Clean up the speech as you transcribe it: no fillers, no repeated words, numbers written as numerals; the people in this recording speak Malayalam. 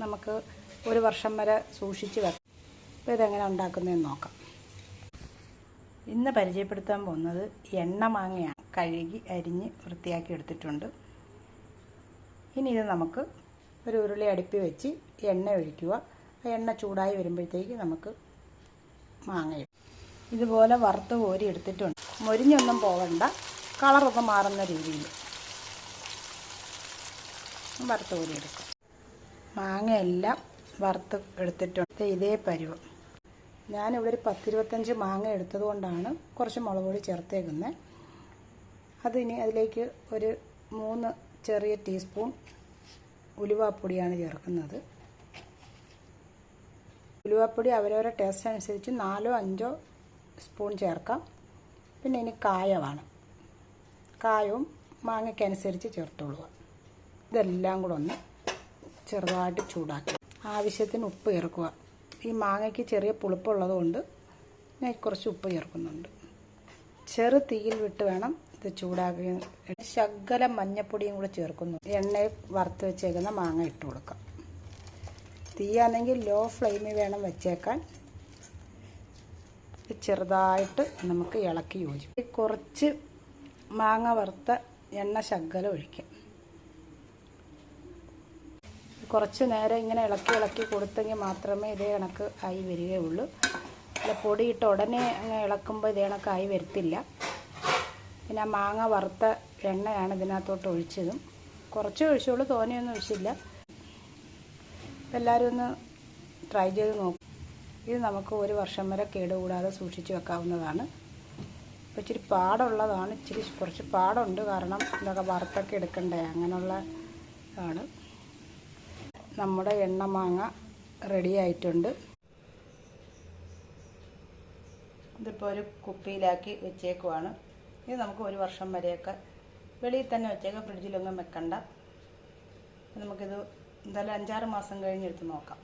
നമുക്ക് ഒരു വർഷം വരെ സൂക്ഷിച്ച് വെക്കാം. അപ്പോൾ ഇതെങ്ങനെ ഉണ്ടാക്കുന്നതെന്ന് നോക്കാം. ഇന്ന് പരിചയപ്പെടുത്താൻ പോകുന്നത് എണ്ണ മാങ്ങയാണ്. കഴുകി അരിഞ്ഞ് വൃത്തിയാക്കി എടുത്തിട്ടുണ്ട്. ഇനി ഇത് നമുക്ക് ഒരു ഉരുളി അടുപ്പി വെച്ച് എണ്ണ ഒഴിക്കുക. ആ എണ്ണ ചൂടായി വരുമ്പോഴത്തേക്ക് നമുക്ക് മാങ്ങ ഇടും. ഇതുപോലെ വറുത്ത് കോരി എടുത്തിട്ടുണ്ട്. മൊരിഞ്ഞൊന്നും പോകണ്ട, കളറൊക്കെ മാറുന്ന രീതിയിൽ വറുത്ത് കോരി എടുക്കും. മാങ്ങയെല്ലാം വറുത്ത് എടുത്തിട്ടുണ്ട്. ഇതേ പരുവം. ഞാനിവിടെ ഒരു 10-25 മാങ്ങ എടുത്തത് കൊണ്ടാണ് കുറച്ച് മുളക് പൊടി ചേർത്തേക്കുന്നത്. അതിനി അതിലേക്ക് ഒരു 3 ചെറിയ ടീസ്പൂൺ ഉലുവാപ്പൊടിയാണ് ചേർക്കുന്നത്. ഉലുവാപ്പൊടി അവരവരുടെ ടേസ്റ്റ് അനുസരിച്ച് 4-5 സ്പൂൺ ചേർക്കാം. പിന്നെ ഇനി കായമാണ്. കായവും മാങ്ങയ്ക്കനുസരിച്ച് ചേർത്തോളുക. ഇതെല്ലാം കൂടെ ഒന്ന് ചെറുതായിട്ട് ചൂടാക്കി ആവശ്യത്തിന് ഉപ്പ് ചേർക്കുക. ഈ മാങ്ങയ്ക്ക് ചെറിയ പുളിപ്പുള്ളത് കൊണ്ട് ഞാൻ കുറച്ച് ഉപ്പ് ചേർക്കുന്നുണ്ട്. ചെറു തീയിൽ വിട്ട് വേണം ഇത് ചൂടാക്കി. ശകലം മഞ്ഞപ്പൊടിയും കൂടെ ചേർക്കുന്നു. എണ്ണയിൽ വറുത്ത് വെച്ചേക്കുന്ന മാങ്ങ ഇട്ട് കൊടുക്കാം. തീയാണെങ്കിൽ ലോ ഫ്ലെയിമിൽ വേണം വെച്ചേക്കാൻ. ചെറുതായിട്ട് നമുക്ക് ഇളക്കി യോജിക്കും. കുറച്ച് മാങ്ങ വറുത്ത എണ്ണ ശകലം ഒഴിക്കാം. കുറച്ച് നേരം ഇങ്ങനെ ഇളക്കി കൊടുത്തെങ്കിൽ മാത്രമേ ഇതേ കണക്ക് ആയി വരികയുള്ളൂ. അല്ല പൊടിയിട്ട് ഉടനെ അങ്ങ് ഇളക്കുമ്പോൾ ഇതേ കണക്കായി വരത്തില്ല. പിന്നെ മാങ്ങ വറുത്ത എണ്ണയാണ് ഇതിനകത്തോട്ട് ഒഴിച്ചതും. കുറച്ച് ഒഴിച്ചുള്ളൂ, തോനെയൊന്നും ഒഴിച്ചില്ല. എല്ലാവരും ഒന്ന് ട്രൈ ചെയ്ത് നോക്കും. ഇത് നമുക്ക് ഒരു വർഷം വരെ കേടുകൂടാതെ സൂക്ഷിച്ച് വെക്കാവുന്നതാണ്. അപ്പോൾ ഇച്ചിരി പാടുള്ളതാണ്. കുറച്ച് പാടുണ്ട്, കാരണം ഇതൊക്കെ വറുത്തൊക്കെ എടുക്കണ്ടേ, അങ്ങനെയുള്ള ഇതാണ്. നമ്മുടെ എണ്ണ മാങ്ങ റെഡി ആയിട്ടുണ്ട്. ഇതിപ്പോൾ ഒരു കുപ്പിയിലാക്കി വെച്ചേക്കുവാണ്. ഇത് നമുക്ക് ഒരു വർഷം വരെയൊക്കെ വെളിയിൽ തന്നെ വെച്ചേക്കാം, ഫ്രിഡ്ജിലൊന്നും വെക്കണ്ട. നമുക്കിത് എന്തായാലും 5-6 മാസം കഴിഞ്ഞെടുത്ത് നോക്കാം.